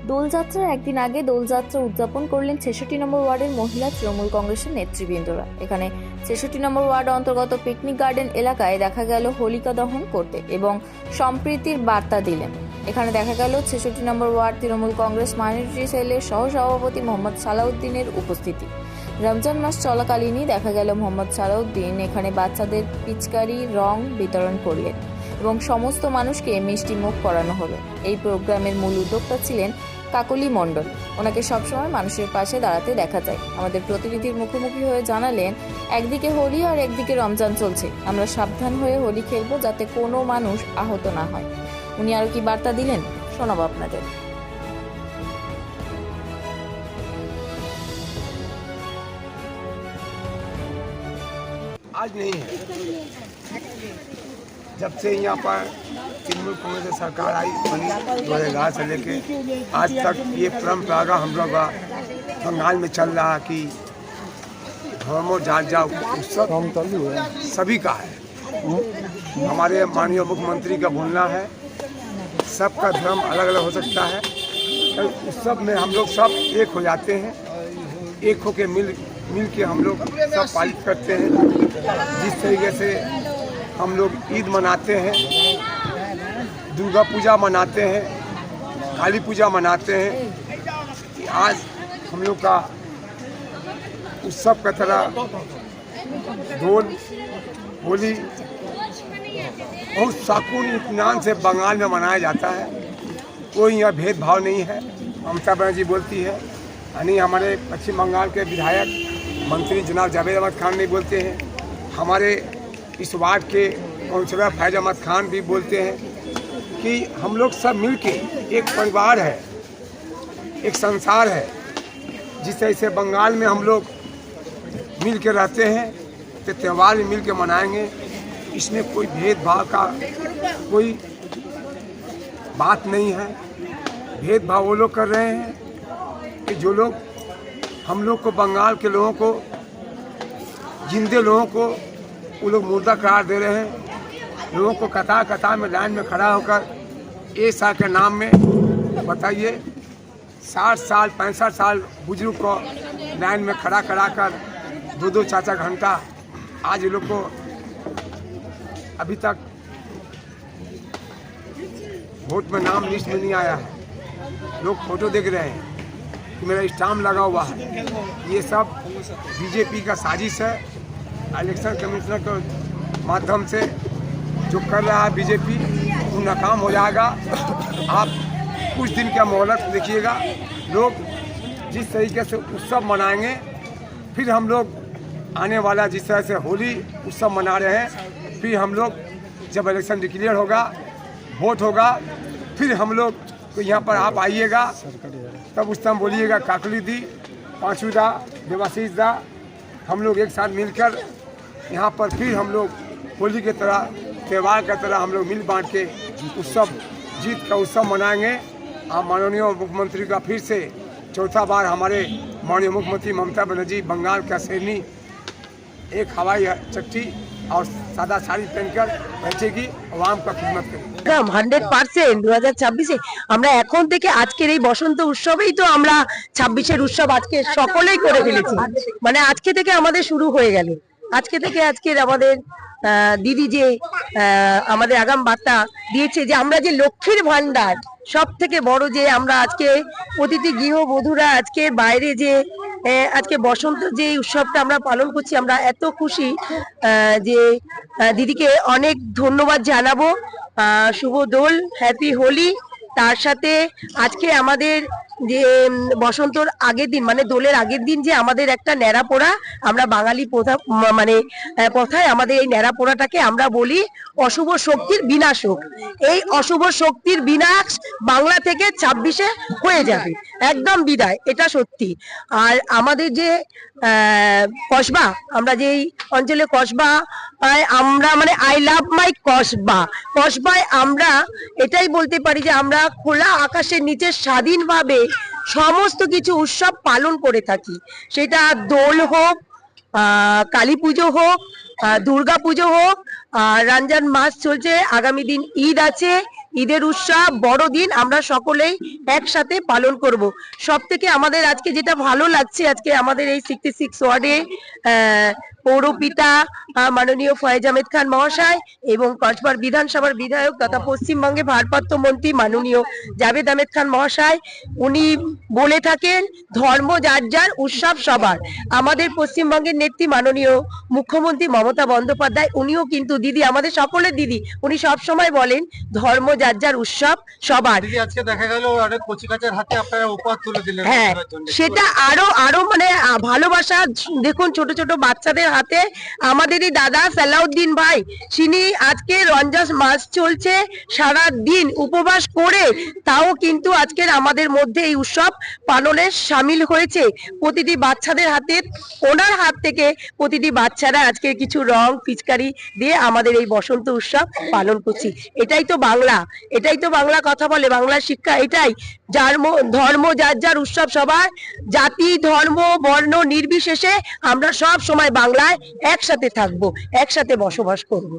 দোলযাত্রার একদিন আগে দোলযাত্রা উদযাপন করলেন ৬৬ নম্বর ওয়ার্ডের মহিলা তৃণমূল কংগ্রেসের নেতৃবৃন্দরা। এখানে ৬৬ নম্বর ওয়ার্ড অন্তর্গত পিকনিক গার্ডেন এলাকায় দেখা গেল হোলিকা দহন করতে এবং সম্প্রীতির বার্তা দিলেন। এখানে দেখা গেল ৬৬ নম্বর ওয়ার্ড তৃণমূল কংগ্রেস মাইনরিটি সেলের সহসভাপতি মোহাম্মদ সালাউদ্দিনের উপস্থিতি। রমজান মাস চলাকালীনই দেখা গেল মোহাম্মদ সালাউদ্দিন এখানে বাচ্চাদের পিচকারি রং বিতরণ করলেন এবং সমস্ত মানুষকে মিষ্টি মুখ করানো হলো। এই প্রোগ্রামের মূল উদ্যোক্তা ছিলেন কাকলি মণ্ডল। ওনাকে সবসময় মানুষের পাশে দাঁড়াতে দেখা যায়। আমাদের প্রতিনিধির মুখোমুখি হয়ে জানালেন, একদিকে হোলি আর একদিকে রমজান চলছে, আমরা সাবধান হয়ে হোলি খেলবো যাতে কোনো মানুষ আহত না হয়। উনি আরো কি বার্তা দিলেন শোনাবো আপনাদের। आज नहीं है। जब से यहाँ पर तृणमूल कांग्रेस की सरकार आई बनी 2011 से लेके आज तक ये परंपरा हम लोग बंगाल में चल रहा कि धर्मो जात जाओ उत्सव सभी का है। हमारे माननीय मुख्यमंत्री का बोलना है सबका धर्म अलग अलग हो सकता है, तो उत्सव में हम लोग सब एक हो जाते हैं, एक होके मिल के हम लोग सब पालित करते हैं। जिस तरीके से हम लोग ईद मनाते हैं, दुर्गा पूजा मनाते हैं, काली पूजा मनाते हैं, आज हम लोग का उत्सव का तरह दोल होली बहुत सुकून इत्मीनान से बंगाल में मनाया जाता है। कोई यहाँ भेदभाव नहीं है। ममता बनर्जी बोलती है, यानी हमारे पश्चिम बंगाल के विधायक मंत्री जनाब जावेद अहमद खान भी बोलते हैं, हमारे इस वार्ड के काउंसलर फैज अहमद खान भी बोलते हैं कि हम लोग सब मिलके एक परिवार है, एक संसार है। जिस तरह से बंगाल में हम लोग मिल के रहते हैं तो त्यौहार मिल के मनाएंगे। इसमें कोई भेदभाव का कोई बात नहीं है। भेदभाव वो लोग कर रहे हैं कि जो लोग हम लोग को बंगाल के लोगों को जिंदे लोगों को वो लोग मुर्दा करार दे रहे हैं। लोगों को कतार कतार में लाइन में खड़ा होकर ऐसा के नाम में बताइए 60 साल 65 साल बुजुर्ग को लाइन में खड़ा कर 2-2 4-4 घंटा आज ये लोग को अभी तक वोट में नाम लिस्ट में नहीं आया है। लोग फोटो देख रहे हैं कि मेरा स्टाम्प लगा हुआ है। ये सब बीजेपी का साजिश है। इलेक्शन कमिश्नर के माध्यम से जो कर रहा है बीजेपी वो नाकाम हो जाएगा। आप कुछ दिन का मोहलत देखिएगा। लोग जिस तरीके से उत्सव मनाएंगे, फिर हम लोग आने वाला जिस तरह से होली उत्सव मना रहे हैं, फिर हम लोग जब इलेक्शन डिक्लेयर होगा, वोट होगा, फिर हम लोग तो यहाँ पर आप आइएगा, तब उस टाइम बोलिएगा काकली दी, पाँचू दा, देवाशीष दा, हम लोग एक साथ मिलकर यहाँ पर फिर हम लोग होली के तरह त्यौहार की तरह हम लोग मिल बांट के उत्सव जीत का उत्सव मनाएंगे। आप माननीय मुख्यमंत्री का फिर से चौथा बार हमारे माननीय मुख्यमंत्री ममता बनर्जी बंगाल का शेरनी एक हवाई चट्टी और सादा শাড়ি पहनकर बैठेगी, आवाम का खिदमत करेगी। 100% 2026-এ আমরা এখন থেকে আজকের এই বসন্ত উৎসবেই তো আমরা 26-এর উৎসব আজকে সকলেই করে ফেলেছি। মানে আজকে থেকে আমাদের শুরু হয়ে গেল। আজকে থেকে আজকের আমাদের দিদি যে আমাদের আগাম বার্তা দিয়েছে যে আমরা যে লক্ষ্মীর ভান্ডার, সব থেকে বড় যে আমরা আজকে প্রতিটি গৃহবধূরা আজকে বাইরে যে আজকে বসন্ত যে উৎসবটা আমরা পালন করছি, আমরা এত খুশি যে দিদিকে অনেক ধন্যবাদ জানাবো। শুভ দোল, হ্যাপি হোলি। তার সাথে আজকে আমাদের যে বসন্তর আগের দিন মানে দোলের আগের দিন যে আমাদের একটা ন্যাড়া পোড়া, আমরা বাঙালি প্রথা মানে কথায় আমাদের এই ন্যাড়া পোড়াটাকে আমরা বলি অশুভ শক্তির বিনাশক। এই অশুভ শক্তির বিনাশ বাংলা থেকে 26-এ হয়ে যাবে, একদম বিদায়, এটা সত্যি। আর আমাদের যে কসবা, আমরা যেই অঞ্চলে কসবা আমরা মানে আই লাভ মাই কসবায় আমরা এটাই বলতে পারি যে আমরা খোলা আকাশের নিচে স্বাধীনভাবে সমস্ত কিছু উৎসব পালন করে থাকি। সেটা দোল হোক, কালী পুজো হোক, দুর্গা পুজো হোক, রমজান মাস চলছে, আগামী দিন ঈদ আছে, ঈদের উৎসব বড়দিন আমরা সকলেই একসাথে পালন করব। সব থেকে আমাদের আজকে যেটা ভালো লাগছে, আজকে আমাদের এই 66 ওয়ার্ডে পৌরপিতা মাননীয় ফয়েজ আহমেদ খান মহাশয় এবং কসবার বিধানসভার বিধায়ক তথা পশ্চিমবঙ্গে ভারপ্রাপ্ত মন্ত্রী মাননীয় জাভেদ আহমেদ খান মহাশয়, উনি বলে থাকেন ধর্ম যার যার উৎসব সবার। আমাদের পশ্চিমবঙ্গের নেত্রী মাননীয় মুখ্যমন্ত্রী মমতা বন্দ্যোপাধ্যায়, উনিও কিন্তু দিদি, আমাদের সকলের দিদি, উনি সব সময় বলেন ধর্ম যার যার উৎসব সবার। আজকে দেখা গেল অনেক কচিকাঁচার হাতে আপনারা উপহার তুলে দিলেন। হ্যাঁ, সেটা আরো মানে ভালোবাসা। দেখুন ছোট ছোট বাচ্চাদের হাতে আমাদেরই দাদা সালাউদ্দিন ভাই, তিনি আজকে রমজান মাস চলছে, সারা দিন উপবাস করে তাও কিন্তু আজকের আমাদের মধ্যে এই উৎসব পালনে সামিল হয়েছে। প্রতিটি বাচ্চাদের হাতে, ওনার হাত থেকে প্রতিটি বাচ্চারা আজকে কিছু রং পিচকারি দিয়ে আমাদের এই বসন্ত উৎসব পালন করছি। এটাই তো বাংলা, এটাই তো বাংলা কথা বলে, বাংলার শিক্ষা এটাই। ধর্ম যার যার উৎসব সবার, জাতি ধর্ম বর্ণ নির্বিশেষে আমরা সব সময় বাংলায় একসাথে থাকবো, একসাথে বসবাস করব।